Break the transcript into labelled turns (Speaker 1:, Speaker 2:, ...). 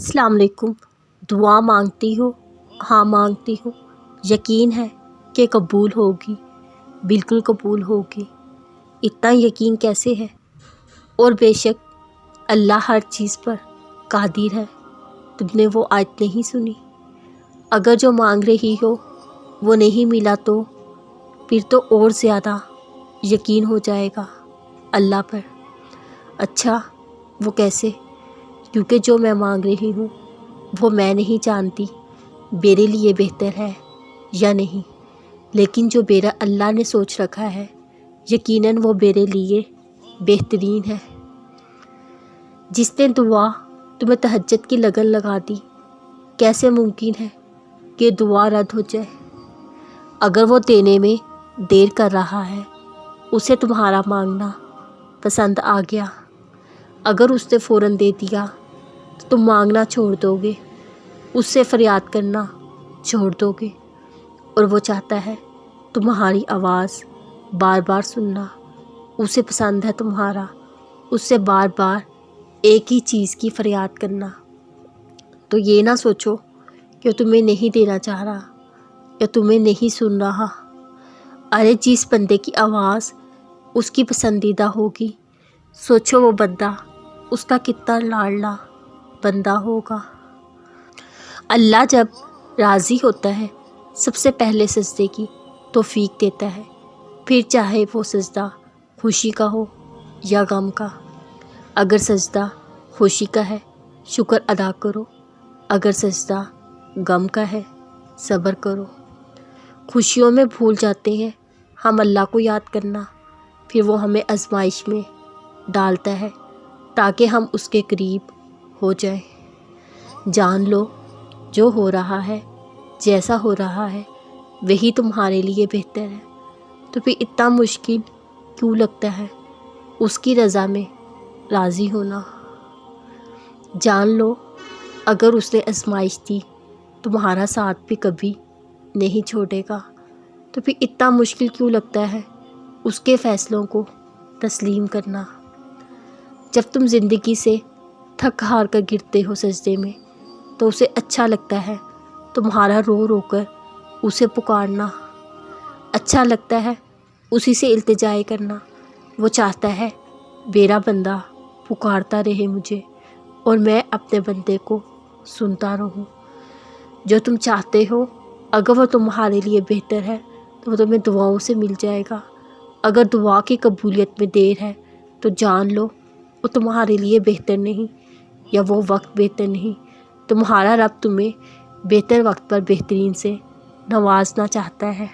Speaker 1: السلام علیکم۔ دعا مانگتی ہو؟ ہاں مانگتی ہوں، یقین ہے کہ قبول ہوگی، بالکل قبول ہوگی۔ اتنا یقین کیسے ہے؟ اور بے شک اللہ ہر چیز پر قادر ہے۔ تم نے وہ آیت نہیں سنی؟ اگر جو مانگ رہی ہو وہ نہیں ملا تو پھر تو اور زیادہ یقین ہو جائے گا اللہ پر۔ اچھا وہ کیسے؟ کیونکہ جو میں مانگ رہی ہوں وہ میں نہیں جانتی میرے لیے بہتر ہے یا نہیں، لیکن جو میرا اللہ نے سوچ رکھا ہے یقیناً وہ میرے لیے بہترین ہے۔ جس نے دعا تمہیں تہجد کی لگن لگا دی، کیسے ممکن ہے کہ دعا رد ہو جائے؟ اگر وہ دینے میں دیر کر رہا ہے، اسے تمہارا مانگنا پسند آ گیا، اگر اس نے فوراً دے دیا تو تم مانگنا چھوڑ دو گے، اس سے فریاد کرنا چھوڑ دو گے، اور وہ چاہتا ہے تمہاری آواز بار بار سننا، اسے پسند ہے تمہارا اس سے بار بار ایک ہی چیز کی فریاد کرنا۔ تو یہ نہ سوچو کہ تمہیں نہیں دینا چاہ رہا یا تمہیں نہیں سن رہا۔ ارے جس بندے کی آواز اس کی پسندیدہ ہوگی، سوچو وہ بندہ اس کا کتنا لاڈلا بندہ ہوگا۔ اللہ جب راضی ہوتا ہے سب سے پہلے سجدے کی توفیق دیتا ہے، پھر چاہے وہ سجدہ خوشی کا ہو یا غم کا۔ اگر سجدہ خوشی کا ہے شکر ادا کرو، اگر سجدہ غم کا ہے صبر کرو۔ خوشیوں میں بھول جاتے ہیں ہم اللہ کو یاد کرنا، پھر وہ ہمیں آزمائش میں ڈالتا ہے تاکہ ہم اس کے قریب ہو جائیں۔ جان لو جو ہو رہا ہے، جیسا ہو رہا ہے وہی تمہارے لیے بہتر ہے، تو پھر اتنا مشکل کیوں لگتا ہے اس کی رضا میں راضی ہونا؟ جان لو اگر اس نے آزمائش دی تمہارا ساتھ بھی کبھی نہیں چھوڑے گا، تو پھر اتنا مشکل کیوں لگتا ہے اس کے فیصلوں کو تسلیم کرنا؟ جب تم زندگی سے تھک ہار کر گرتے ہو سجدے میں تو اسے اچھا لگتا ہے تمہارا رو رو کر اسے پکارنا، اچھا لگتا ہے اسی سے التجائے کرنا۔ وہ چاہتا ہے میرا بندہ پکارتا رہے مجھے اور میں اپنے بندے کو سنتا رہوں۔ جو تم چاہتے ہو اگر وہ تمہارے لیے بہتر ہے تو وہ تمہیں دعاؤں سے مل جائے گا۔ اگر دعا کی قبولیت میں دیر ہے تو جان لو وہ تمہارے لیے بہتر نہیں، یا وہ وقت بہتر نہیں۔ تمہارا رب تمہیں بہتر وقت پر بہترین سے نوازنا چاہتا ہے۔